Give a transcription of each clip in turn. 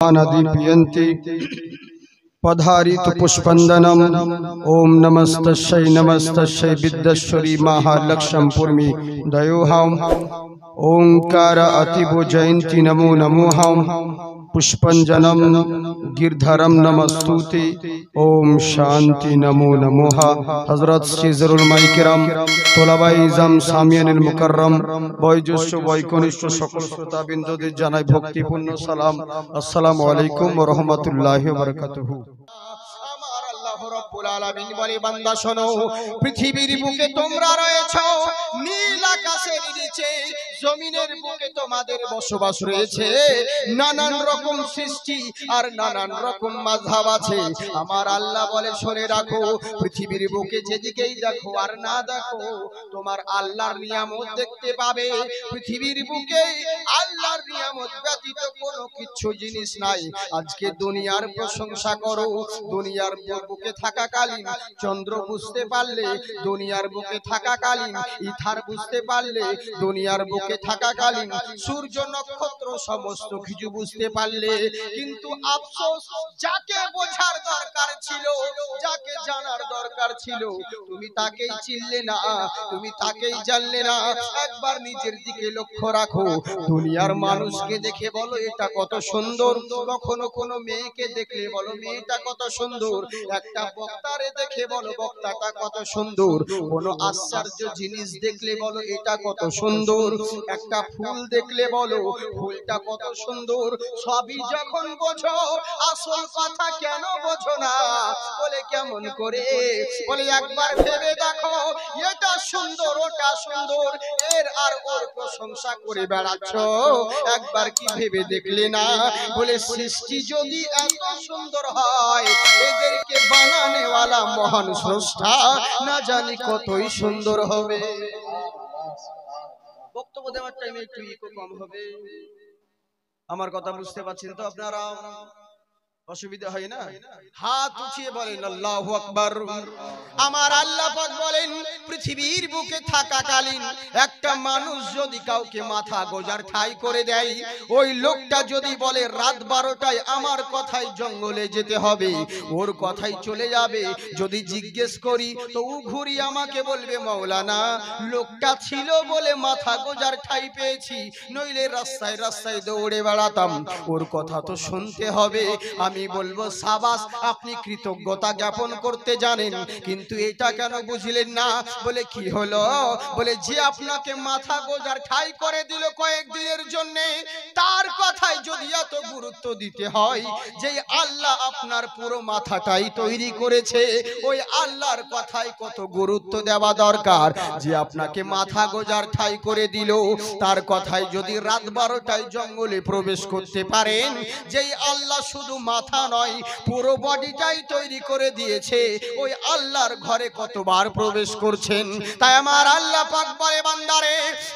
दीपयन्ति पधारित पुष्पन्दनम ओम नमस्तस्यै नमस्तस्यै विद्येश्वरी महालक्ष्म पूर्मी दयोहाम ओंकार अतिभु जयंती नमो नमो हम पुष्पंजनम गिरधरम नमस्तुते ओम शांति नमो नमोः। हजरत सीजरुल माइकिराम तोलाबाई इजाम सामियानिल मुकर्रम बयोज्येष्ठ बयकनिष्ठ सकल श्रोताबिन्दुদের জানাই ভক্তিপূর্ণ সালাম। আসসালামু আলাইকুম ওয়া রাহমাতুল্লাহি ওয়া বারাকাতুহু। আমার আল্লাহ রাব্বুল আলামিন বলে, বান্দা শোনো, পৃথিবীর বুকে তোমরা রয়েছো, নীল আকাশের নিচে জমিনের বুকে তোমাদের বসবাস রয়েছে। নানান রকম সৃষ্টি আর নানান রকম মাযহাব আছে। আমার আল্লাহ বলে, শুনে রাখো, পৃথিবীর বুকে যেদিকেই দেখো আর না দেখো, তোমার আল্লাহর নিয়ামত দেখতে পাবে। পৃথিবীর বুকে আল্লাহর নিয়ামত ব্যতীত কোনো কিছু জিনিস নাই। আজকে দুনিয়ার প্রশংসা করো, দুনিয়ার বুকে থাকাকালীন চন্দ্র বুঝতে পারলে, দুনিয়ার বুকে থাকাকালীন ইথার বুঝতে পারলে, দুনিয়ার বুকে থাকাকালীন সূর্য নক্ষত্র সমস্ত কিছু বুঝতে পারলে, কিন্তু আফসোস, যাকে বোঝার দরকার ছিল, যাকে জানার দরকার ছিল, তুমি তাকেই চিনলে না, তুমি তাকেই জানলে না। একবার নিজের দিকে লক্ষ্য রাখো। দুনিয়ার মানুষকে দেখে বলো এটা কত সুন্দর, কখনো কোনো মেয়েকে দেখলে বলো মেয়েটা কত সুন্দর, একটা বক্তারে দেখে বলো বক্তাটা কত সুন্দর, কোনো আশ্চর্য জিনিস দেখলে বলো এটা কত সুন্দর, একটা ফুল দেখলে বলো ফুলটা কত সুন্দর। সবই যখন বোঝো, আসল কথা কেন বোঝো না? বলে কেমন করে? বলে একবার ভেবে দেখো, এটা সুন্দর ওটা সুন্দর, এর আর ওর প্রশংসা করে বেড়াচ্ছ, একবার কি ভেবে দেখলে না? বলে সৃষ্টি যদি এত সুন্দর হয়, এদেরকে বানানেওয়ালা মহান স্রষ্টা না জানি কতই সুন্দর হবে। বক্তব্য দেওয়ার টাইমে একটু ইকো কম হবে। আমার কথা বুঝতে পারছেন তো আপনারা? অসুবিধা হয় না? হাত উঠিয়ে বলেন আল্লাহু আকবার। আমার আল্লাহ পাক বলেন, পৃথিবীর বুকে থাকাকালীন একটা মানুষ যদি কাউকে মাথা গোজার ঠাই করে দেয়, ওই লোকটা যদি বলে রাত 12টায় আমার কথাই জঙ্গলে যেতে হবে, ওর কথাই চলে যাবে। যদি জিজ্ঞেস করি তো ও ঘুরি আমাকে বলবে, মাওলানা, লোকটা ছিল বলে মাথা গোজার ঠাই পেয়েছি, নইলে রাস্তায় রাস্তায় দৌড়ে বেড়াতাম। ওর কথা তো শুনতে হবে। আমি বলবো সাবাস, আপনি কৃতজ্ঞতা জ্ঞাপন করতে জানেন, কিন্তু এটা কেন বুঝলেন না? বলে কি হলো? বলে যে আপনাকে মাথা গোজার ঠাই করে দিল কয়েকদিনের জন্য, তার কথায় যদি এত গুরুত্ব দিতে হয়, যে আল্লাহ আপনার পুরো মাথাটাই তৈরি করেছে, ওই আল্লাহর কথায় কত গুরুত্ব দেওয়া দরকার। যে আপনাকে মাথা গোজার ঠাই করে দিল, তার কথায় যদি রাত 12টায় জঙ্গলে প্রবেশ করতে পারেন, যেই আল্লাহ শুধু মাথা নয় পুরো বডিটাই তৈরি করে দিয়েছে, ওই আল্লাহর ঘরে কতবার প্রবেশ করছেন? তাই আমার আল্লাহ পাক বলে, বান্দারে,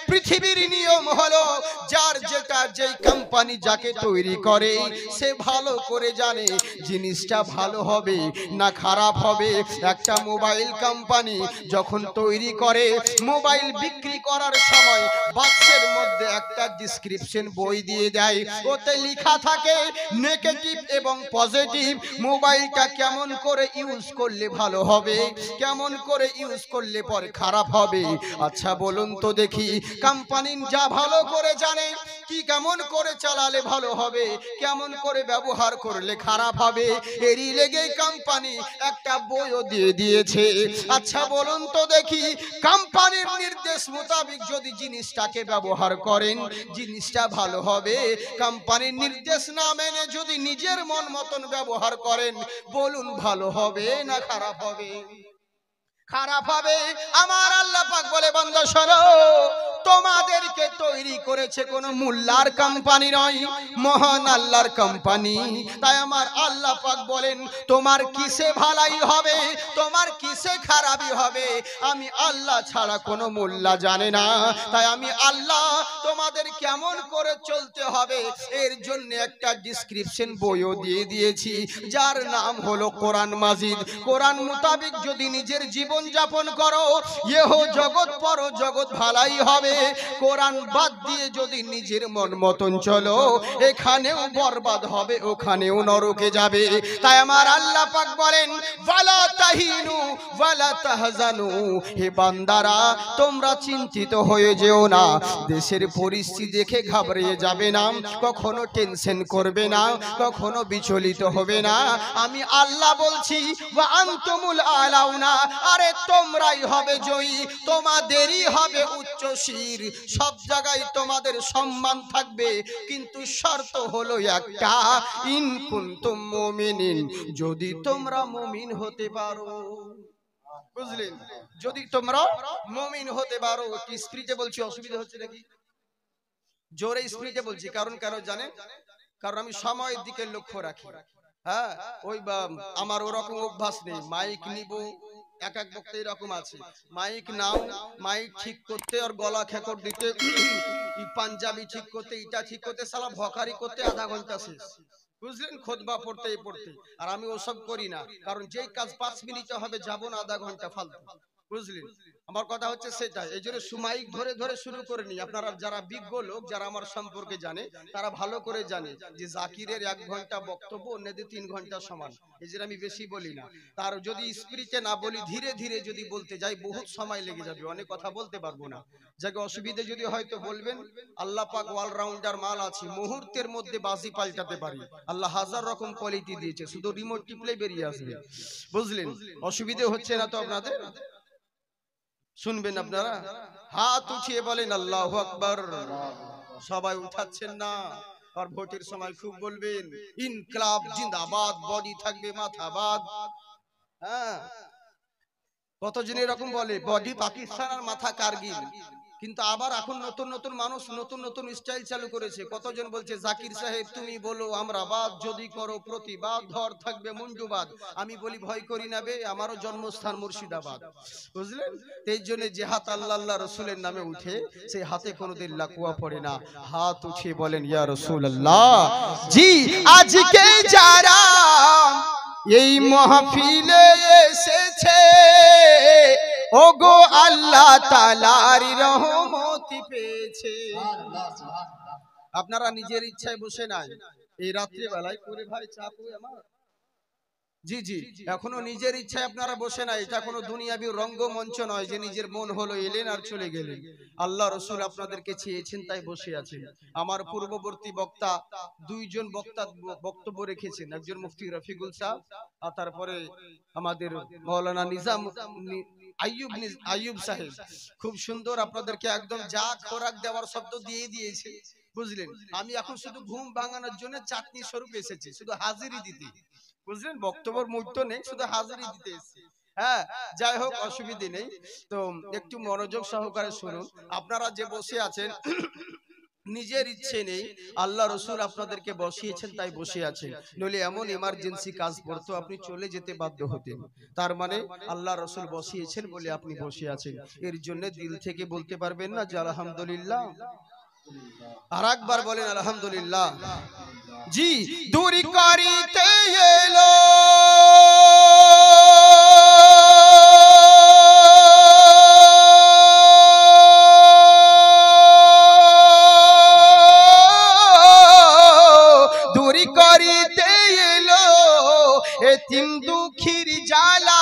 পৃথিবীর নিয়ম হলো যার যেটা যেই কোম্পানি যাকে তৈরি করে, সে ভালো করে জানে জিনিসটা ভালো হবে না খারাপ হবে। একটা মোবাইল কোম্পানি যখন তৈরি করে, মোবাইল বিক্রি করার সময় বাক্সের মধ্যে একটা ডেসক্রিপশন বই দিয়ে দেয়, ওতে লেখা থাকে নেগেটিভ এবং পজিটিভ। মোবাইলটা কেমন করে ইউজ করলে ভালো হবে, কেমন করে ইউজ করলে পরে খারাপ হবে। আচ্ছা বলুন তো দেখি, কোম্পানি যা ভালো করে জানে কি কেমন করে চালালে ভালো হবে, কেমন করে ব্যবহার করলে খারাপ হবে, এরই লেগে কোম্পানি একটা বইও দিয়ে দিয়েছে। আচ্ছা বলুন তো দেখি, কোম্পানির নির্দেশ মোতাবেক যদি জিনিসটাকে ব্যবহার করেন, জিনিসটা ভালো হবে। কোম্পানির নির্দেশ না মেনে যদি নিজের মন মতন ব্যবহার করেন, বলুন ভালো হবে না খারাপ হবে? খারাপ হবে। আমার আল্লাহ পাক বলে, বান্দা শোনো, তোমাদেরকে তৈরি করেছে কোন মোল্লার কোম্পানি নয়, মহান আল্লাহর কোম্পানি। তাই আমার আল্লাহ পাক বলেন, তোমার কিসে ভালাই হবে, তোমার কিসে খারাপই হবে, আমি আল্লাহ ছাড়া কোনো মোল্লা জানে না। তাই আমি আল্লাহ তোমাদের কেমন করে চলতে হবে এর জন্য একটা ডেসক্রিপশন বইও দিয়ে দিয়েছি, যার নাম হলো কোরআন মাজিদ। কোরআন মোতাবেক যদি নিজের জীবন যাপন করো, ইহ জগৎ পর জগৎ ভালাই হবে। হবে। কোরআন বাদ দিয়ে যদি নিজের মন মতন চলো, এখানেও বরবাদ হবে, ওখানেও নরকে যাবে। তাই আমার আল্লাহ পাক বলেন, ওয়ালা তাহিনু ওয়ালা তাহজানু, হে বান্দারা তোমরা চিন্তিত হয়ে যেও না, দেশের পরিস্থিতি দেখে ঘাবড়িয়ে যাবে না, কখনো টেনশন করবে না, কখনো বিচলিত হবে না। আমি আল্লাহ বলছি, ওয়া আনতুমুল আলাউনা, আরে তোমরাই হবে জয়ী, তোমাদেরই হবে উচ্চ শির, সব জায়গায় তোমাদের সম্মান থাকবে। কিন্তু শর্ত হলো একটা, ইন কুনতুম মুমিনিন, যদি তোমরা মুমিন হতে পারো। বুঝলেন? যদি তোমরা মুমিন হতে পারো। কি স্পিরিটে বলছি, অসুবিধা হচ্ছে নাকি? জোরে স্পিরিটে বলছি, কারণ কেন জানেন? কারণ আমি সময়ের দিকে লক্ষ্য রাখি। হ্যাঁ, ওই আমার ওরকম অভ্যাস নেই মাইক নিব, এক এক বক্তা এরকম আছে, মাইক নাও, মাইক ঠিক করতে আর গলা খেকর দিতে, পাঞ্জাবি ঠিক করতে, ইটা ঠিক করতে, সালা ভকারি করতে আধা ঘন্টা শেষ। বুঝলেন? খুতবা পড়তে পড়তে। আর আমি ওসব করি না, কারণ যেই কাজ 5 মিনিটে হবে যাব না আধা ঘন্টা ফালতু। বুঝলেন? আমার কথা হচ্ছে সেটাই। এই জন্য সুমাইক ধরে ধরে শুরু করে নি। আপনারা যারা বিজ্ঞ লোক, যারা আমার সম্পর্কে জানে, তারা ভালো করে জানে যে জাকিরের 1 ঘন্টা বক্তব্য, অন্যদের 3 ঘন্টা সমান। এই জন্য আমি বেশি বলি না। তার যদি স্পিরিটে না বলি, ধীরে ধীরে যদি বলতে যাই, বহুত সময় লেগে যাবে, অনেক কথা বলতে পারবো না। যাকে অসুবিধা যদি হয়তো বলবেন। আল্লাহ পাক অলরাউন্ডার মাল আছে, মুহূর্তের মধ্যে বাজি পাল্টাতে পারি। আল্লাহ হাজার রকম কোয়ালিটি দিয়েছে, শুধু রিমোট টিপলে বেরিয়ে আসবে। বুঝলেন? অসুবিধা হচ্ছে না তো আপনাদের? শুনবেন আপনারা? হাত উঠিয়ে বলেন আল্লাহু আকবার। সবাই উঠাচ্ছেন না, আর ভোটের সময় খুব বলবেন ইনকলাব জিন্দাবাদ, বডি থাকবে মাথাবাদ। হ্যাঁ, কতজন এরকম বলে বডি পাকিস্তান আর মাথা কারগিল। কিন্তু আবার এখন নতুন নতুন মানুষ নতুন নতুন স্টাইল চালু করেছে। কতজন বলছে জাকির সাহেব তুমি বলো আমরা বাদ, যদি করো প্রতিবাদ, ধর থাকবে মুন্ডুবাদ। আমি বলি ভয় করি না বে, আমারও জন্মস্থান মুর্শিদাবাদ। বুঝলেন? এই জন্য যে হাত আল্লাহ আল্লাহ রসুলের নামে উঠে, সেই হাতে কোনোদিন লাকুয়া পড়ে না। হাত উঠিয়ে বলেন ইয়া রাসূলুল্লাহ। জি, আজকে যারা এই মাহফিলে এসেছে, ওগো আল্লাহ তাআলার রহমত পেয়েছে। আপনারা নিজের ইচ্ছায় বসে নাই এই রাত্রি বেলায় করে ভাই চাপ হয়ে আমার। জি জি, এখনো নিজের ইচ্ছায় আপনারা বসে নাই। এটা কোনো দুনিয়াবি রঙ্গমঞ্চ নয় যে নিজের মন হলো এলেন আর চলে গেলেন। আল্লাহ রসুল আপনাদেরকে চেয়েছেন তাই বসে আছেন। আমার পূর্ববর্তী বক্তা 2 জন বক্তা বক্তব্য রেখেছেন, একজন মুফতি রফিকুল সাহেব, আর তারপরে আমাদের মাওলানা নিজাম আইয়ুব সাহেব। খুব সুন্দর আপনাদেরকে একদম যা খোরাক দেওয়ার শব্দ দিয়ে দিয়েছে। বুঝলেন? আমি এখন শুধু ঘুম ভাঙানোর জন্য চাটনি স্বরূপ এসেছি, শুধু হাজিরি দিতে। বুঝলেন? বক্তব্যের মুহূর্ত নেই, শুধু হাজিরি দিতে এসেছি। হ্যাঁ, যাই হোক, অসুবিধা নেই। তো একটু মনোযোগ সহকারে শুনুন। আপনারা যে বসে আছেন নিজের ইচ্ছে নেই, আল্লাহ রসুল আপনাদেরকে বসিয়েছেন তাই বসে আছেন। নইলে এমন ইমার্জেন্সি কাজ পড়তো আপনি চলে যেতে বাধ্য হতেন। তার মানে আল্লাহ রসুল বসিয়েছেন বলে আপনি বসে আছেন। এর জন্য দিল থেকে বলতে পারবেন না যে আলহামদুলিল্লাহ? আর একবার বলেন আলহামদুলিল্লাহ। জি, দূরি করিতে এলো এতিম দুঃখীর জ্বালা,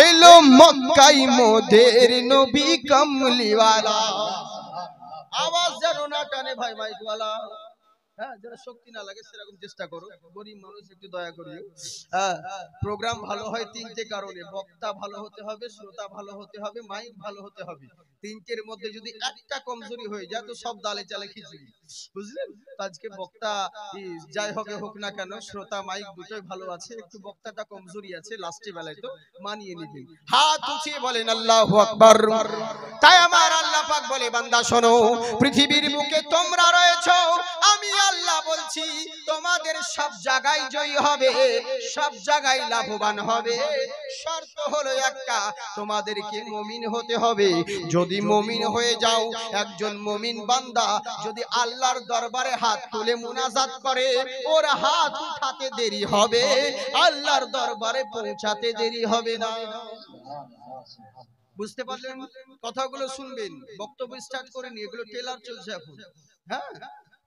এলো মক্কায় মোদের নবী কমলিওয়ালা। আওয়াজ যেন না টানে ভাই মাইকওয়ালা। হ্যাঁ, যারা শক্তি না লাগে সেরকম চেষ্টা করো, গরিব মানুষ একটু দয়া করিও। হ্যাঁ, প্রোগ্রাম ভালো হয় 3টে কারণে: বক্তা ভালো হতে হবে, শ্রোতা ভালো হতে হবে, মাইক ভালো হতে হবে। 3টের মধ্যে যদি একটা কমজোরি হয়ে যায় তো সব দালে চালে খিচুড়ি। বুঝলেন? আজকে বক্তা যাই হবে হোক না কেন, শ্রোতা মাইক দুটোই ভালো আছে, একটু বক্তাটা কমজোরি আছে, লাস্টে বেলায় তো মানিয়ে নিবেন। হাত উঠিয়ে বলেন আল্লাহু আকবার। তাই আমার আল্লাহ পাক বলে, বান্দা শোনো, পৃথিবীর বুকে তোমরা রয়েছো, আমি আল্লাহ বলছি তোমাদের সব জায়গায় জয়ী হবে, সব জায়গায় লাভবান হবে। শর্ত হলো একটা, তোমাদেরকে মুমিন হতে হবে। যদি মুমিন হয়ে যাও, একজন মুমিন বান্দা যদি আল্লাহর দরবারে হাত তুলে মুনাজাত করে, ওর হাত উঠাতে দেরি হবে, আল্লাহর দরবারে পৌঁছাতে দেরি হবে না। বুঝতে পারলেন? কথাগুলো শুনবেন, বক্তব্য স্টার্ট করেনি, এগুলো টেলার চলছে এখন। হ্যাঁ,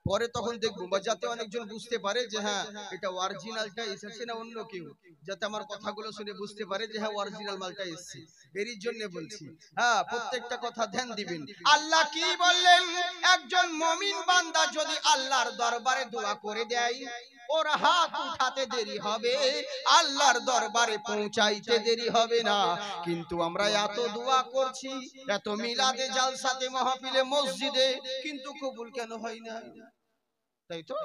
পরে তখন দেখবো, বা যাতে অনেকজন বুঝতে পারে যে হ্যাঁ এটা অরিজিনালটা এসেছে না অন্য কেউ, যাতে আমার কথাগুলো শুনে বুঝতে পারে যে হ্যাঁ অরিজিনাল মালটা এসেছে। এরই জন্য বলছি, হ্যাঁ প্রত্যেকটা কথা ধ্যান দিবেন। আল্লাহ কি বললেন? একজন মুমিন বান্দা যদি আল্লাহর দরবারে দোয়া করে দেয়, ওর হাত উঠাতে দেরি হবে, আল্লাহর দরবারে পৌঁছাইতে দেরি হবে না। কিন্তু আমরা এত দোয়া করছি, এত মিলাদে জালসাতে মাহফিলে মসজিদে, কিন্তু কবুল কেন হয় না? তাই তো,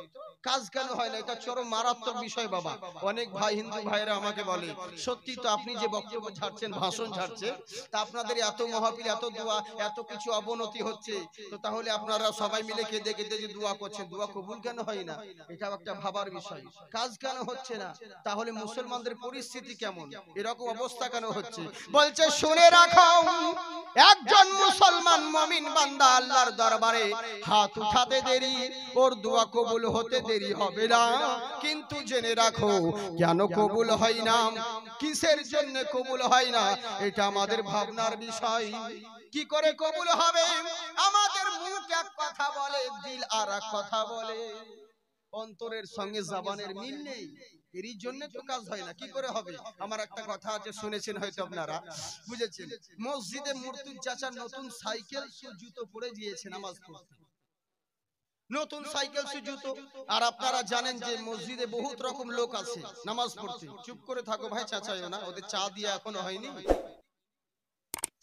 কাজ কেন হয় না? এটা চরম মারাত্মক বিষয় বাবা। অনেক ভাই, হিন্দু ভাইরা আমাকে বলে, সত্যি তো আপনি যে বক্তব্য ছাড়ছেন, ভাষণ ছাড়ছেন, তা আপনাদের এত মাহফিল, এত দোয়া, এত কিছু অবনতি হচ্ছে, তো তাহলে আপনারা সবাই মিলে কেঁদে কেঁদে যে দোয়া করছেন, দোয়া কবুল কেন হয় না? এটাও একটা ভাবার বিষয়। কাজ কেন হচ্ছে না? তাহলে মুসলমানদের পরিস্থিতি কেমন, এরকম অবস্থা কেন হচ্ছে? বলছে শুনে রাখো, একজন মুসলমান মুমিন বান্দা আল্লাহর দরবারে হাত উঠাতে দেরি, ওর দোয়া কবুল হতে দেরি হবে না। কিন্তু জেনে রাখো, কেন কবুল হয় না, কিসের জন্য কবুল হয় না, এটা আমাদের ভাবনার বিষয়। কি করে কবুল হবে? আমাদের মুখ এক কথা বলে, দিল আর এক কথা বলে, অন্তরের সঙ্গে জবানের মিল নেই, এরই জন্য তো কাজ হয় না। কি করে হবে? আমার একটা কথা আছে, শুনেছেন হয়তো আপনারা, বুঝেছেন? মসজিদে মুর্তুজ চাচা নতুন সাইকেল জুতো পরে গিয়েছে নামাজ পড়তে, নতুন সাইকেল জুতো। আর আপনারা জানেন যে মসজিদে বহুত রকম লোক আছে নামাজ পড়তে। চুপ করে থাকো ভাই, চাচাইও না, ওদের চা দিয়ে এখনো হয়নি।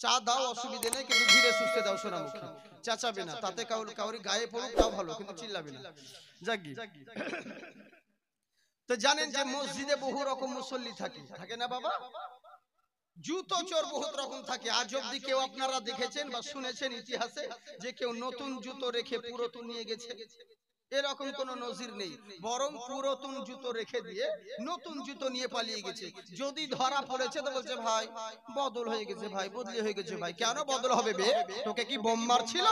চা দাও, অসুবিধে নেই, কিন্তু ধীরে সুস্থে দাও, সোনামুখী, চেঁচাবে না, তাতে কাউরি গায়ে পড়ুক তাও ভালো, কিন্তু চিল্লাবে না। জাগি তো জানেন যে মসজিদে বহু রকম মুসল্লি থাকে, থাকে না বাবা? জুতো চোর বহুত রকম থাকে। আজ অব্দি কেউ আপনারা দেখেছেন বা শুনেছেন ইতিহাসে যে কেউ নতুন জুতো রেখে পুরাতন নিয়ে গেছে? এরকম কোন নজির নেই। বরং পুরাতন জুতো রেখে দিয়ে নতুন জুতো নিয়ে পালিয়ে গেছে। যদি ধরা পড়েছে তো বলছে ভাই বদল হয়ে গেছে, ভাই বদলি হয়ে গেছে। ভাই কেন বদল হবে বে? তোকে কি বোম মারছিল?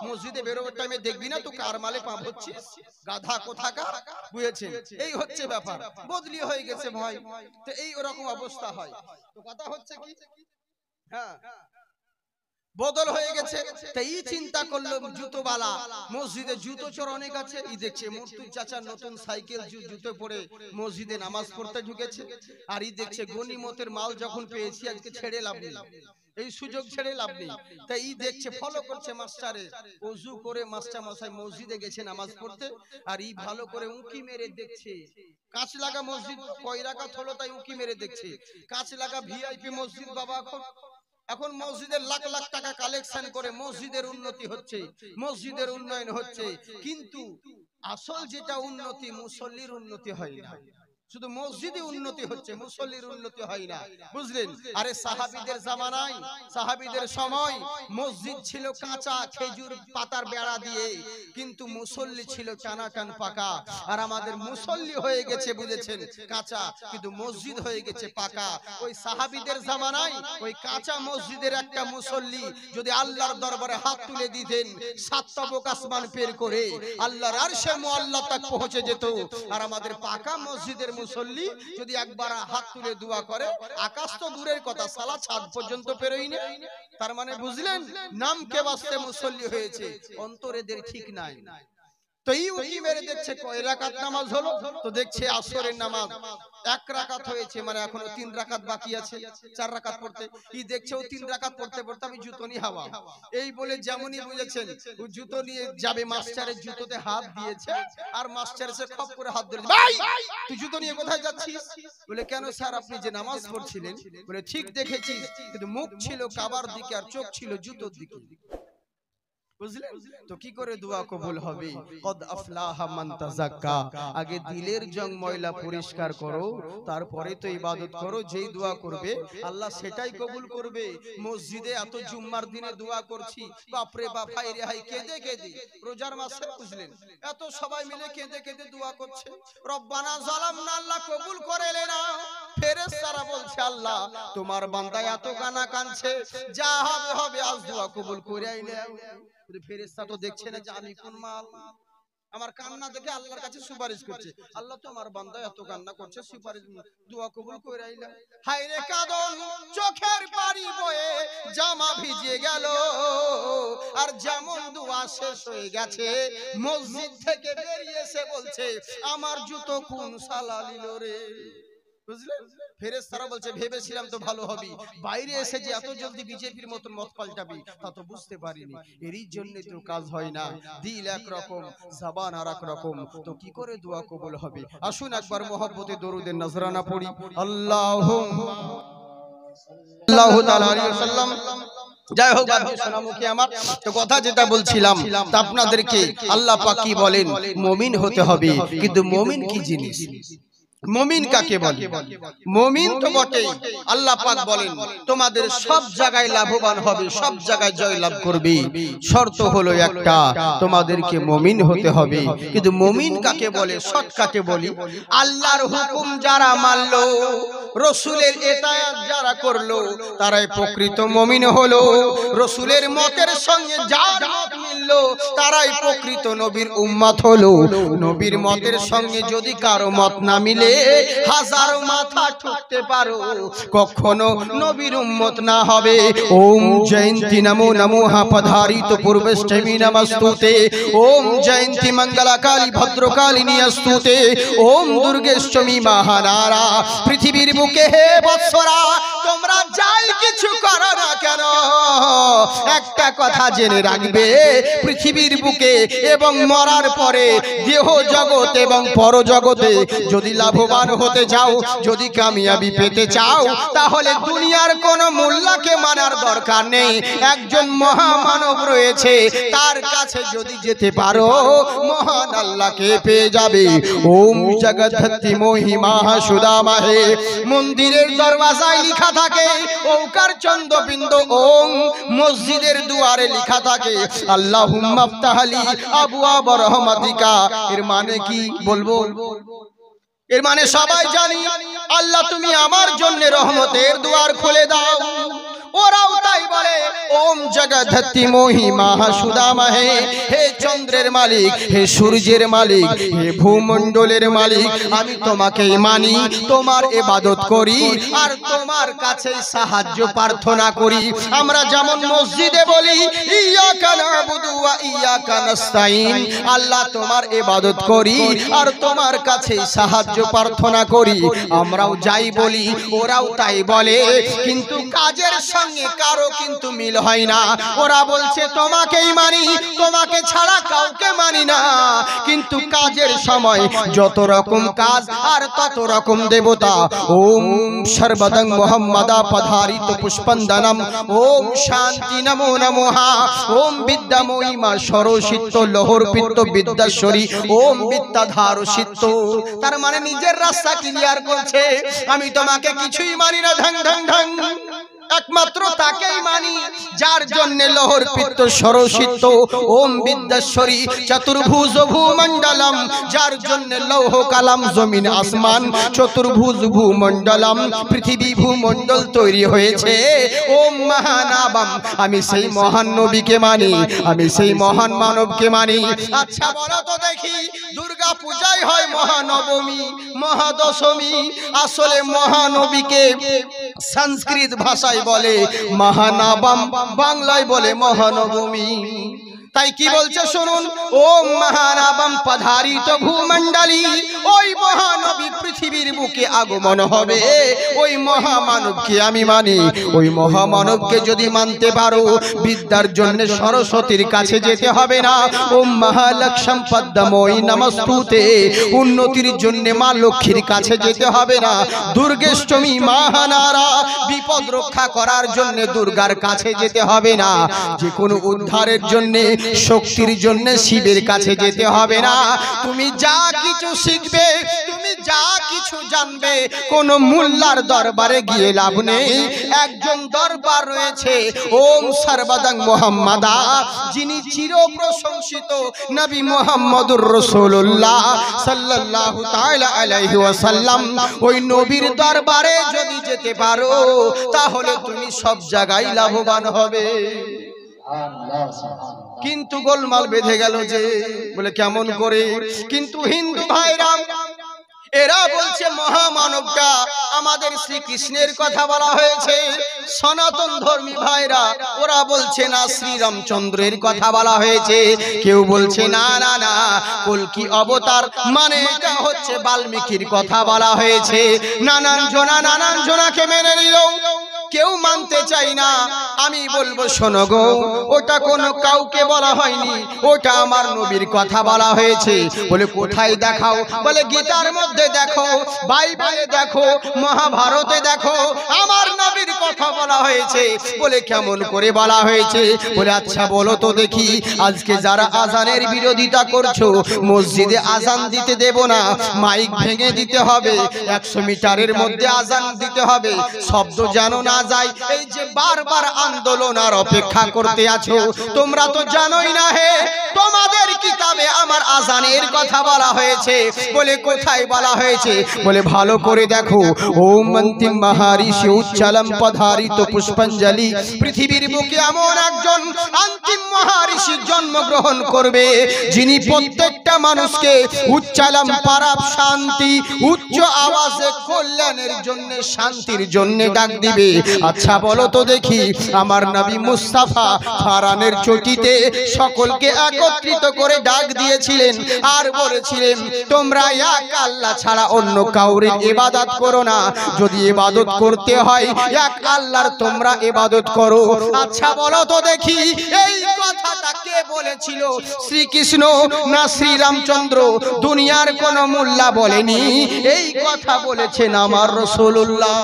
মসজিদে বেরোবার টাইমে দেখবি না তুই কার মালে পা হচ্ছিস? গাধা কোথাকার, বুঝেছেন? এই হচ্ছে ব্যাপার, বদলি হয়ে গেছে ভাই। তো এই ওরকম অবস্থা হয়। তো কথা হচ্ছে কি, হ্যাঁ বদল হয়ে গেছে। তাই চিন্তা করলো জুতোওয়ালা, মসজিদে জুতো চোর অনেক আছে। ই দেখছে মুর্তুজ চাচা নতুন সাইকেল জুতো পরে মসজিদে নামাজ পড়তে ঢুকেছে। আর ই দেখছে গনিমতের মাল যখন পেয়েছি আজকে ছেড়ে লাভ নেই, এই সুযোগ ছেড়ে লাভ নেই। তাই ই দেখছে, ফলো করছে মাস্টারে। ওযু করে মাস্টার মশাই মসজিদে গেছে নামাজ পড়তে, আর ই ভালো করে উঁকি মেরে দেখছে। কাঁচ লাগা মসজিদ, কয় রাকাত হলো তাই উঁকি মেরে দেখছে। কাঁচ লাগা ভিআইপি মসজিদ বাবা। এখন মসজিদের লাখ লাখ টাকা কালেকশন করে মসজিদের উন্নতি হচ্ছে, মসজিদের উন্নয়ন হচ্ছে, কিন্তু আসল যেটা উন্নতি, মুসল্লির উন্নতি হয় না। শুধু মসজিদে উন্নতি হচ্ছে, মুসল্লির উন্নতি হয় না, বুঝলেন? আরে সাহাবীদের জামানায়, সাহাবীদের সময় মসজিদ ছিল কাঁচা খেজুর পাতার বেড়া দিয়ে, কিন্তু মুসল্লি ছিল টানাটান পাকা। আর আমাদের মুসল্লি হয়ে গেছে, বুঝেছেন, কাঁচা, কিন্তু মসজিদ হয়ে গেছে পাকা। ওই সাহাবীদের জামানায় ওই কাঁচা মসজিদের একটা মুসল্লি যদি আল্লাহর দরবারে হাত তুলে দিতেন, সাত তবক আসমান পের করে আল্লাহর আরশে মুআল্লা তক পৌঁছে যেত। আর আমাদের পাকা মসজিদের মুসল্লি যদি একবার হাত তুলে দোয়া করে, আকাশ তো দূরের কথা, সালা ছাদ পর্যন্ত পেরোই না। তার মানে বুঝলেন, নামকে বাস্তে মুসল্লি হয়েছে, অন্তরেদের ঠিক নাই। তো এই উকি মেরে দেখছে কয় রাকাত নামাজ হলো, তো দেখছে আসরের নামাজ এক রাকাত হয়েছে, মানে এখনো 3 রাকাত বাকি আছে, 4 রাকাত পড়তে। ই দেখছে ও 3 রাকাত পড়তে পড়তে আমি জুতো নিয়ে হাওয়া, এই বলে যেমনই বুঝেছেন ও জুতো নিয়ে যাবে, মাস্টারের জুতোতে হাত দিয়েছে, আর মাস্টার এসে খপ করে হাত ধরে, ভাই তুই জুতো নিয়ে কোথায় যাচ্ছিস? বলে কেন স্যার, আপনি যে নামাজ পড়ছিলেন। বলে ঠিক দেখেছিস, কিন্তু মুখ ছিল কাবার দিকে আর চোখ ছিল জুতোর দিকে। বুঝলেন তো? কি করে দোয়া কবুল হবে? কদ আফলাহা মান তাযাক্কা। আগে দিলের জং ময়লা পরিষ্কার করো, তারপরে তো ইবাদত করো। যেই দোয়া করবে আল্লাহ সেটাই কবুল করবে। মসজিদে এত জুম্মার দিনে দোয়া করছি, বাপ রে বাপ, হায় রে হায়, কেঁদে কেঁদে রোজার মাসে, বুঝলেন, এত সবাই মিলে কেঁদে কেঁদে দোয়া করছে, রব্বানা যালামনা, আল্লাহ কবুল করে না। ফেরেশতারা বলছে আল্লাহ তোমার বান্দা এত কানা কানছে, যা হবে হবে, আজ দোয়া কবুল করে আইলে। ফেরেশতা তো দেখছে না যে আমি কোন মাল, আমার কান্না দেখে আল্লাহর কাছে সুপারিশ করছে, আল্লাহ তো আমার বান্দা এত কান্না করছে, সুপারিশ দোয়া কবুল করে আইলা। হায় রে কাঁদন চোখের পানি বয়ে জামা ভিজে গেল, আর যেমন দোয়া শেষ হয়ে গেছে মসজিদ থেকে বেরিয়ে এসে বলছে আমার জুতো কোন শালা নিল রে। বুঝলেন? ফেরেশতারা বলছে ভেবেছিলাম তো ভালো হবি, বাইরে এসে যে এত জলদি বিজেপির মতন মত পাল্টাবি তা তো বুঝতে পারিনি। এরই জন্য তো কাজ হয় না, দিল এক রকম জবান আর এক রকম, তো কি করে দোয়া কবুল হবে? আসুন একবার মহব্বতে দরুদের নজরানা পড়ি। আল্লাহু তাআলা আলাইহি ওয়াসাল্লাম। যাই হোক সোনামুখী আমার, তো কথা যেটা বলছিলাম, তা আপনাদেরকে আল্লাহ পাক কি বলেন, মুমিন হতে হবে। কিন্তু মুমিন কি জিনিস, মুমিন কাকে বলে? মুমিন তো বটেই, আল্লাহ পাক বলেন তোমাদের সব জায়গায় লাভবান হবে, সব জায়গায় জয় লাভ করবে, শর্ত হলো একটা, তোমাদেরকে মুমিন হতে হবে। কিন্তু মুমিন কাকে বলে, সৎ কাকে বলি? আল্লাহর হুকুম যারা মানলো, রাসূলের ইতাআত যারা করলো, তারাই প্রকৃত মুমিন হলো। রাসূলের মতের সঙ্গে যার মত মিললো, তারাই প্রকৃত নবীর উম্মত হলো। নবীর মতের সঙ্গে যদি কারো মত না মিলে, হাজার মাথা ঠুকতে পারো, কখনো নবীর উম্মত না হবে। ওম জয়ন্তী নমো নমঃ পধারিত পূর্বেষ্টমী নমস্তুতে, ওম জয়ন্তী মঙ্গলাকালী ভদ্রকালিনী অস্তুতে, ওম দুর্গেষ্টমী মহানারা। পৃথিবীর বুকে হে বৎসরা, তোমরা যাই কিছু করো না কেন, একটা কথা জেনে রাখবে, পৃথিবীর বুকে এবং মরার পরে দেহ জগৎ এবং পরজগতে যদি লাভবান হতে চাও, যদি কামিয়াবি পেতে চাও, তাহলে দুনিয়ার কোন মোল্লাকে মানার দরকার নেই। একজন মহামানব রয়েছে, তার কাছে যদি যেতে পারো, মহান আল্লাহকে পেয়ে যাবে। ওম জগদ্ধত্রী মহিমা সুদামাহে, মন্দিরের দরওয়াজায় লেখা থাকে ওকার চন্দ্রবিন্দু ওম, মসজিদের দুয়ারে লেখা থাকে আল্লাহুম্মা ফতাহলি আবওয়াব রহমাতিকা। এর মানে কি বলবো? এর মানে সবাই জানি, আল্লাহ তুমি আমার জন্য রহমতের দুয়ার খুলে দাও। ওরাও তাই বলে ওম জগদ্ধত্রী মহিমা সুদামাহে, হে চন্দ্রের মালিক, হে সূর্যের মালিক, হে ভূমণ্ডলের মালিক, আমি তোমাকেই মানি, তোমার ইবাদত করি, আর তোমার কাছে সাহায্য প্রার্থনা করি। আমরা যেমন মসজিদে বলি ইয়াকা নাবুদু ওয়া ইয়াকা নাস্তাইন, আল্লাহ তোমার ইবাদত করি আর তোমার কাছে সাহায্য প্রার্থনা করি, আমরাও যাই বলি, ওরাও তাই বলে, কিন্তু কাজের সঙ্গে কারো কিন্তু মিল হয় না। ওরা বলছে তোমাকেই মানি, তোমাকে ছাড়া কাউকে মানি না, কিন্তু কাজের সময় যত রকম কাজ আর তত রকম দেবতা। ওম সর্বদং মুহাম্মাদা পধারিত পুষ্পন্দনম, ওম শান্তি নমো নমঃ, ওম বিদ্যাময়ী মা সরসিত লহরপিত বিদ্যাশ্বরী, ওম বিদ্যাধার সিদ্ধ। তার মানে নিজের রাস্তা ক্লিয়ার করছে, আমি তোমাকে কিছুই মানি না, ঢং ঢং ঢং, একমাত্র তাকেই মানি যার জন্য লহর পিত্ত সরসিত, ওম বিদ্যাশ্বরী চতুর্ভুজ ভূমণ্ডলম, যার জন্য লৌহ কালাম জমিন আসমান, চতুর্ভুজ ভূমণ্ডলম পৃথিবী ভূমণ্ডল তৈরি হয়েছে। ওম মহানাবম, আমি সেই মহান নবীকে মানি, আমি সেই মহান মানবকে মানি। আচ্ছা বলো তো দেখি, দুর্গা পূজায় হয় মহানবমী, মহাদশমী, আসলে মহানবীকে সংস্কৃত ভাষায় বলে মহানাবম, বাংলায় বলে মহানবমী। তাই কি বলছে শুনুন, ওম মহানাবম পধারিত ভূমণ্ডলী, ওই মহানবী পৃথিবীর বুকে আগমন হবে, ওই মহামানবকে আমি মানি। ওই মহামানবকে যদি মানতে পারো, বিদ্যার জন্য সরস্বতীর কাছে যেতে হবে না। ওম মহালক্ষ্মী পদ্মময়ী নমস্তুতে, উন্নতির জন্য মা লক্ষ্মীর কাছে যেতে হবে না। দুর্গেষ্টমী মহানারা, বিপদ রক্ষা করার জন্য দুর্গার কাছে যেতে হবে না। যে কোনো উদ্ধারের জন্য, শক্তির জন্য শিবের কাছে যেতে হবে না। তুমি যা কিছু শিখবে, তুমি যা কিছু জানবে, কোন মোল্লার দরবারে গিয়ে লাভ নেই। একজন দরবার রয়েছে, ওম সর্বদং মুহাম্মাদা, যিনি চির প্রশংসিত নবী মুহাম্মদুর রাসূলুল্লাহ সাল্লাল্লাহু তাআলা আলাইহি ওয়াসাল্লাম। ওই নবীর দরবারে যদি যেতে পারো, তাহলে তুমি সব জায়গায় লাভবান হবে। কিন্তু গোলমাল বেঁধে গেল যে, বলে কেমন করে? কিন্তু হিন্দু ভাইরা এরা বলছে মহামানবটা আমাদের শ্রীকৃষ্ণের কথা বলা হয়েছে। সনাতন ধর্মী ভাইরা ওরা বলছে না, শ্রীরামচন্দ্রের কথা বলা হয়েছে। কেউ বলছে না না না, কল্কি অবতার মানে এটা হচ্ছে বাল্মীকির কথা বলা হয়েছে। নানান জনাকে মেনে নিল, কেউ মানতে চাই না। আমি বলবো শোনো গো, ওটা কোনো কাউকে বলা হয়নি, ওটা আমার নবীর কথা বলা হয়েছে। বলে কোথায় দেখাও? বলে গীতার মধ্যে দেখো, বাইবেলে দেখো, মহাভারতে দেখো, আমার নবীর কথা বলা হয়েছে। বলে কেমন করে বলা হয়েছে? বলে আচ্ছা বলো তো দেখি, আজকে যারা আজানের বিরোধিতা করছো, মসজিদে আজান দিতে দেব না, মাইক ভেঙে দিতে হবে, 100 মিটারের মধ্যে আজান দিতে হবে, শব্দ জানো না যায়, এই যে বারবার আন্দোলন আর অপেক্ষা করতে আছো, তোমরা তো জানোই না হে তোমাদের কিতাবে আমার আজানের কথা বলা হয়েছে। বলে কোথায় বলা হয়েছে? বলে ভালো করে দেখো, ওম অন্তিম মহারিষি উচ্চালম পধারিত পুষ্পাঞ্জলি, পৃথিবীর বুকে এমন একজন অন্তিম মহারিষি জন্মগ্রহণ করবে যিনি প্রত্যেকটা মানুষকে উচ্চালম পারাপ শান্তি, উচ্চ আওয়াজে কল্যাণের জন্য, শান্তির জন্য ডাক দিবে। আচ্ছা বলো তো দেখি, আমার নবী মুস্তাফা ফারানের চটিতে সকলকে একত্রিত করে ডাক দিয়েছিলেন আর বলেছিলেন তোমরা এক আল্লাহ ছাড়া অন্য কাউরে ইবাদত করো না, যদি ইবাদত করতে হয় এক আল্লাহর তোমরা ইবাদত করো। আচ্ছা বলো তো দেখি, এই কথাটা কে বলেছিল? শ্রীকৃষ্ণ না শ্রীরামচন্দ্র? দুনিয়ার কোন মোল্লা বলেনি, এই কথা বলেছেন আমার রাসূলুল্লাহ,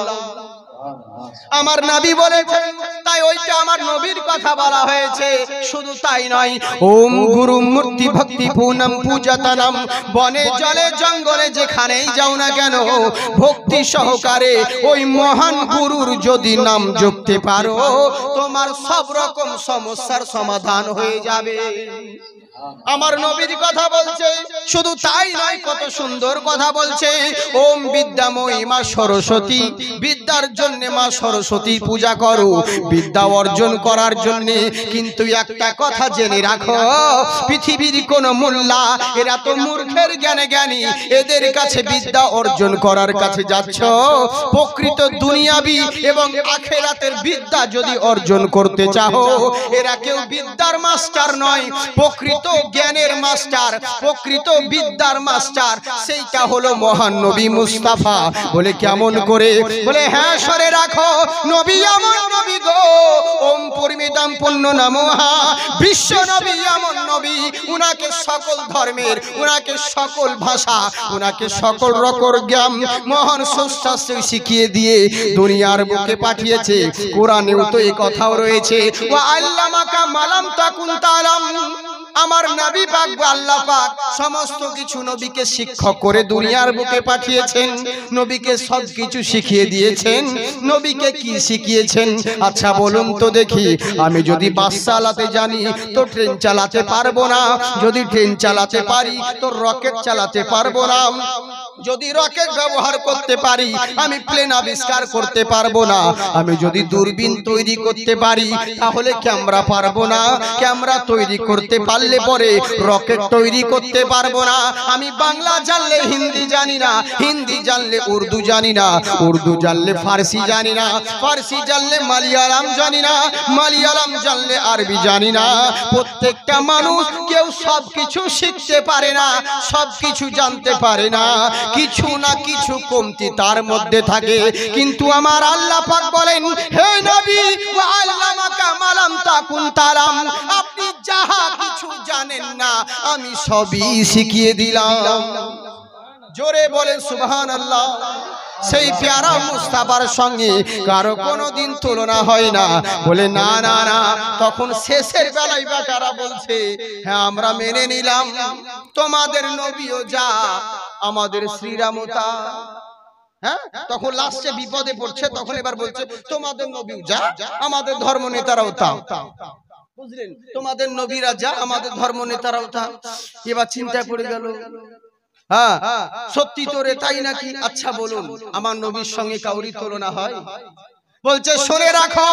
আমার নবী বলেছেন। তাই ওইটা আমার নবীর কথা বলা হয়েছে। শুধু তাই নয়, ওম গুরু মূর্তি ভক্তি পূর্ণম পূজাতনম, বনে জলে জঙ্গলে যেখানেই যাও না কেন, ভক্তি সহকারে ওই মহান গুরুর যদি নাম জপতে পারো, তোমার সব রকম সমস্যার সমাধান হয়ে যাবে। আমার নবীর কথা বলছে। শুধু তাই নয়, কত সুন্দর কথা বলছে। ওম বিদ্যাময়ী মা সরস্বতী, বিদ্যার জন্য মা সরস্বতী পূজা করো, বিদ্যা অর্জন করার জন্য। কিন্তু একটা কথা জেনে রাখো, পৃথিবীর কোন মোল্লা, এরা তো মূর্খের জ্ঞানে জ্ঞানী, এদের কাছে বিদ্যা অর্জন করার কাছে যাচ্ছ। প্রকৃত দুনিয়াবি এবং আখেরাতের বিদ্যা যদি অর্জন করতে চাও, এরা কেউ বিদ্যার মাস্টার নয়, প্রকৃত জ্ঞানের মাস্টার, প্রকৃত বিদ্যার মাস্টার সেইটা হলো মহান নবী মুস্তাফা। বলে কেমন করে? বলে হ্যাঁ সরে রাখো, নবী এমন নবী গো, ওম পরিমিতাম পুণ্য নমঃ, বিশ্ব নবী এমন নবী, উনাকে সকল ধর্মের, উনাকে সকল ভাষা, উনাকে সকল রকম জ্ঞান মহান স্রষ্টা শিখিয়ে দিয়ে দুনিয়ার বুকে পাঠিয়েছে। কোরআনেও তো এই কথাও রয়েছে, ওয়া আল্লামাকা মালাম তাকুন তালাম। আমার নবী পাক আল্লাহ পাক সমস্ত কিছু নবীকে শিক্ষক করে দুনিয়ার বুকে পাঠিয়েছেন, নবীকে সব কিছু শিখিয়ে দিয়েছেন। নবীকে কি শিখিয়েছেন? আচ্ছা বলুন তো দেখি, আমি যদি বাস চালাতে জানি তো ট্রেন চালাতে পারবো না, যদি ট্রেন চালাতে পারি তো রকেট চালাতে পারবো না, যদি রকেট ব্যবহার করতে পারি আমি প্লেন আবিষ্কার করতে পারবো না, আমি যদি দূরবীন তৈরি করতে পারি তাহলে ক্যামেরা পারবো না, ক্যামেরা তৈরি করতে পারলে পরে রকেট তৈরি করতে পারবো না। আমি বাংলা জানলে হিন্দি জানি না, হিন্দি জানলে উর্দু জানি না, উর্দু জানলে ফার্সি জানি না, ফার্সি জানলে মালয়ালাম জানি না, মালয়ালাম জানলে আরবি জানি না। প্রত্যেকটা মানুষ কেউ সব কিছু শিখতে পারে না, সব কিছু জানতে পারে না, কিছু না কিছু কমতি তার মধ্যে থাকে। কিন্তু আমার আল্লাহ পাক বলেন, হে নবী ওয়া আল্লামাকা মালাম তাকুন তালাম, আপনি যাহা কিছু জানেন না আমি সবই শিখিয়ে দিলাম। জোরে বলেন সুবহানাল্লাহ। সেই প্যারা মুস্তাফার সঙ্গে কারো কোনোদিন তুলনা হয় না। বলে না না না, তখন শেষের বেলায় বেটারা বলছে হ্যাঁ আমরা মেনে নিলাম, তোমাদের নবীও যা, আমাদের শ্রীরামও তা। হ্যাঁ, তখন লাস্টে বিপদে পড়ছে, তখন এবার বলছে তোমাদের নবীও যা, আমাদের ধর্ম নেতারাও তা। বুঝলেন, তোমাদের নবীরা যা, আমাদের ধর্ম নেতারাও তা। এবার চিন্তায় পড়ে গেল, হ্যাঁ সত্যি তোরে তাই নাকি? আচ্ছা বলুন, আমার নবীর সঙ্গে কাউরি তুলনা হয়? বলছে শুনে রাখো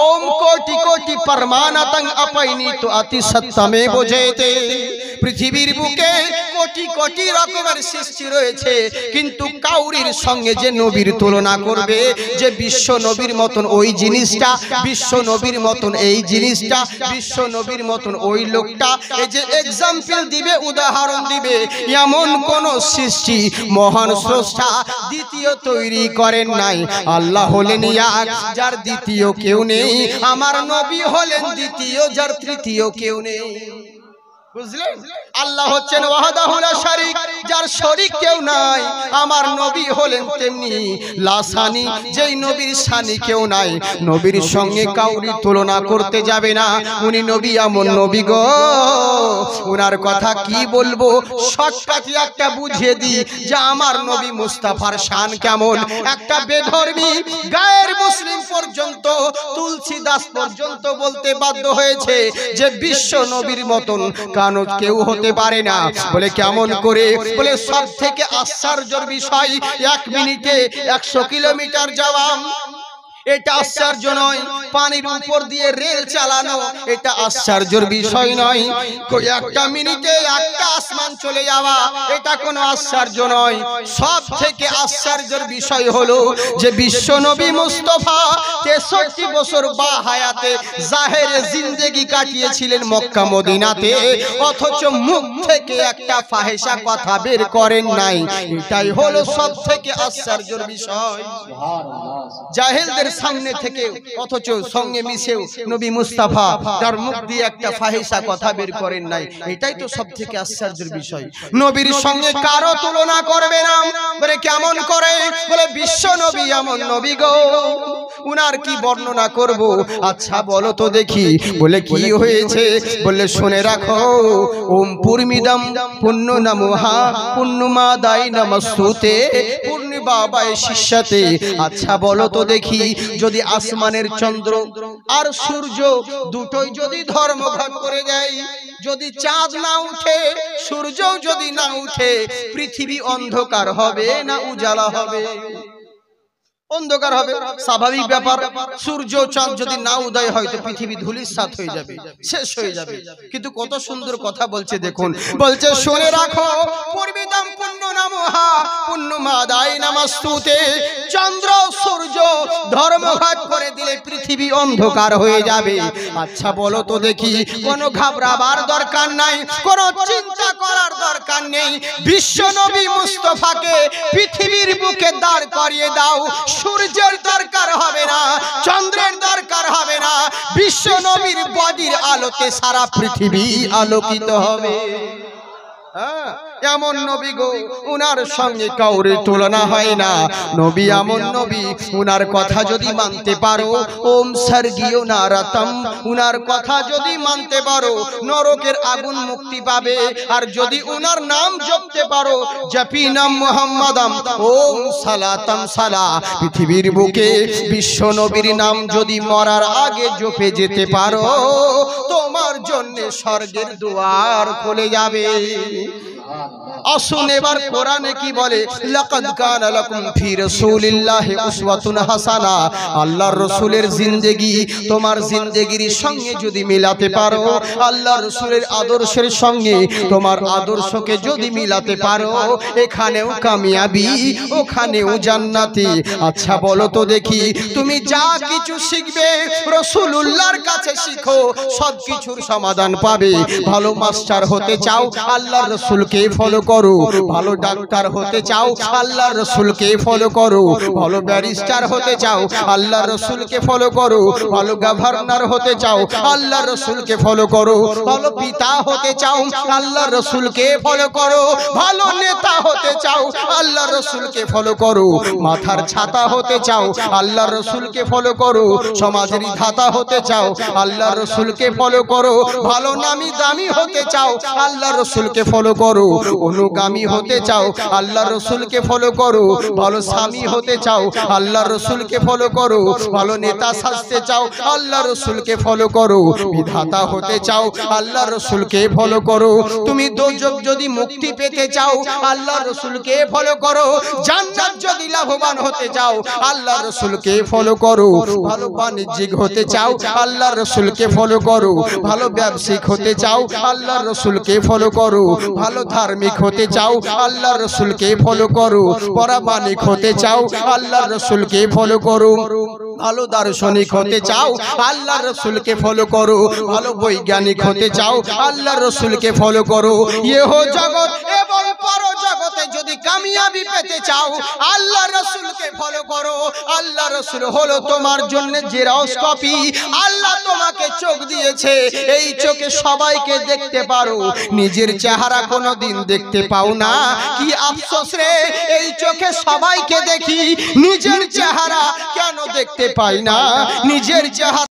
ওম কোটি কোটি परमानतं अपैनी तो अति सत्य में बोझेते পৃথিবীর বুকে কোটি কোটি রকমের সৃষ্টি রয়েছে কিন্তু কাউরির সঙ্গে যে নবীর তুলনা করবে যে বিশ্ব নবীর মতন ওই জিনিসটা বিশ্ব নবীর মতন এই জিনিসটা বিশ্ব নবীর মতন ওই লোকটা এই যে एग्जांपल দিবে উদাহরণ দিবে এমন কোন সৃষ্টি মহান স্রষ্টা দ্বিতীয় তৈরি করেন নাই আল্লাহ হলেন এক যার দ্বিতীয় কেউ নেই আমার নবী হলেন দ্বিতীয় যার তৃতীয় কেউ নেই বুঝলেন আল্লাহ হচ্ছেন ওয়াহদাহু লা শারীক যার শরীক কেউ নাই আমার নবী হলেন তেমনি লা সানি যেই নবীর সানি কেউ নাই নবীর সঙ্গে কাউরি তুলনা করতে যাবে না উনি নবী এমন নবী গো উনার কথা কি বলবো শর্টকাটে একটা বুঝিয়ে দিই যে আমার নবী মুস্তাফার শান কেমন একটা বেধর্মী গায়ের মুসলিম পর্যন্ত তুলসী দাস পর্যন্ত বলতে বাধ্য হয়েছে যে বিশ্ব নবীর মতন কানুত কেউ হতে পারে না বলে কেমন করে বলে সব থেকে আশ্চর্যের বিষয় 1 মিনিটে 100 কিলোমিটার যাওয়া এটা আশ্চর্য নয় পানির উপর দিয়ে রেল চালানো এটা আশ্চর্যের বিষয় নয় কই একটা মিনিটে একটা আসমান চলে যাওয়া এটা কোনো আশ্চর্য নয় সব থেকে আশ্চর্যের বিষয় হলো যে বিশ্ব নবী মুস্তাফা 63 বছর বা হায়াতে জাহেরে জিন্দেগি কাটিয়েছিলেন মক্কা মদিনাতে অথচ মুখ থেকে একটা ফাহিশা কথা বের করেন নাই এটাই হলো সব থেকে আশ্চর্যের বিষয় সুবহানাল্লাহ জাহেলদের সামনে থেকে অথচ সঙ্গে মিশেও নবী মুস্তাফা তার মুখ দিয়ে একটা ফাহিশা কথা বের করেন নাই এটাই তো সবথেকে আশ্চর্যের বিষয় নবীর সঙ্গে কারো তুলনা করবে না বলে কেমন করে বলে বিশ্ব নবী এমন নবী গো উনার কি বর্ণনা করব আচ্ছা বলো তো দেখি বলে কি হয়েছে বলে শুনে রাখো ওম পূর্মিদম পুণ্য নমোহা পুণ্যমাদাই নমস্তুতে পূর্ণি বাবায় শিষ্যতে আচ্ছা বলো তো দেখি যদি আসমানের চন্দ্র আর সূর্য দুটোই যদি ধর্মঘট করে দেয় যদি চাঁদ না উঠে সূর্য যদি না উঠে পৃথিবী অন্ধকার হবে না উজালা হবে অন্ধকার হবে স্বাভাবিক ব্যাপার সূর্য চাঁদ যদি না উদয় হয় তো পৃথিবী ধূলিসাৎ হয়ে যাবে শেষ হয়ে যাবে কিন্তু কত সুন্দর কথা বলছে দেখুন বলছে শুনে রাখো পূর্বিদম পুণ্য নমোহা পুণ্যমাদাই নমস্তুতে চন্দ্র সূর্য ধর্মঘট করে দিলে পৃথিবী অন্ধকার হয়ে যাবে আচ্ছা বলো তো দেখি কোনো ঘাবড়াবার দরকার নাই কোনো চিন্তা করার দরকার নেই বিশ্ব নবী মুস্তাফাকে পৃথিবীর বুকে দাঁড় করিয়ে দাও সূর্যের দরকার হবে না চন্দ্রের দরকার হবে না বিশ্ব নবীর বডির আলোতে সারা পৃথিবী আলোকিত হবে এমন নবী গো উনার সঙ্গে কাউরে তুলনা হয় না নবী এমন নবী উনার কথা যদি মানতে পারো ওম স্বর্গীয় নারতম উনার কথা যদি মানতে পারো নরকের আগুন মুক্তি পাবে আর যদি উনার নাম জপতে পারো জপি নাম মুহাম্মাদাম ওম সালাতাম সালা পৃথিবীর বুকে বিশ্ব নবীর নাম যদি মরার আগে জপে যেতে পারো তোমার জন্য স্বর্গের দুয়ার খুলে যাবে আসুন এবার কোরআনে কি বলে লাকাদ কানা লাকুম ফি রাসূলিল্লাহি উসওয়াতুন হাসানা আল্লাহর রাসূলের জিন্দেগি তোমার জিন্দেগির সঙ্গে যদি মিলাতে পারো আল্লাহর রাসূলের আদর্শের সঙ্গে তোমার আদর্শকে যদি মিলাতে পারো এখানেও কামিয়াবি ওখানেও জান্নাতি আচ্ছা বলো তো দেখি তুমি যা কিছু শিখবে রাসূলুল্লাহর কাছে শিখো সবকিছুর সমাধান পাবে ভালো মাস্টার হতে চাও আল্লাহর রাসূলকে ফলো করো ভালো ডাক্তার হতে চাও আল্লাহর রাসূলকে ফলো করো ভালো ব্যারিস্টার হতে চাও আল্লাহর রাসূলকে ফলো করো ভালো গভর্নর হতে চাও আল্লাহর রাসূলকে ফলো করো ভালো পিতা হতে চাও আল্লাহর রাসূলকে ফলো করো ভালো নেতা হতে চাও আল্লাহর রাসূলকে ফলো করো মাথার ছাতা হতে চাও আল্লাহর রাসূলকে ফলো করো সমাজের ধাতা হতে চাও আল্লাহর রাসূলকে ফলো করো ভালো নামি দামি হতে চাও আল্লাহর রাসূলকে ফলো করো করো, অনুগামী হতে চাও আল্লাহ রসুলকে ফলো করো, ভালো স্বামী হতে চাও আল্লাহ রসুলকে ফলো করো, ভালো নেতা সাজতে চাও আল্লাহ রসুলকে ফলো করো, বিধাতা হতে চাও আল্লাহ রসুলকে ফলো করো, তুমি দোজখ যদি মুক্তি পেতে চাও আল্লাহ রসুলকে ফলো করো, জান্নাত যদি লাভবান হতে চাও আল্লাহ রসুলকে ফলো করো, ভালো বাণিজ্যিক হতে চাও আল্লাহ রসুলকে ফলো করো, ভালো ব্যবসায়িক হতে চাও আল্লাহ রসুলকে ফলো করো, ভালো ধার্মিক হতে চাও আল্লাহ রসুলকে ফলো করো, পরামানিক হতে চাও আল্লাহ রসুলকে ফলো করো, ভালো দার্শনিক হতে চাও আল্লাহ রসুলকে ফলো করো, ভালো বৈজ্ঞানিক হতে চাও আল্লাহ রসুলকে ফলো করো, ইহ জগৎ এবং পরজগতে যদি কামিয়াবি পেতে চাও আল্লাহ রসুলকে ফলো করো। আল্লাহ রসুল হলো তোমার জন্য জেরক্স কপি। আল্লাহ তোমাকে চোখ দিয়েছে, এই চোখে সবাইকে দেখতে পারো, নিজের চেহারা কোনোদিন দেখতে পাও না, কি আফসোস রে, এই চোখে সবাইকে দেখি, নিজের চেহারা কেন দেখতে পাই না, নিজের চেহারা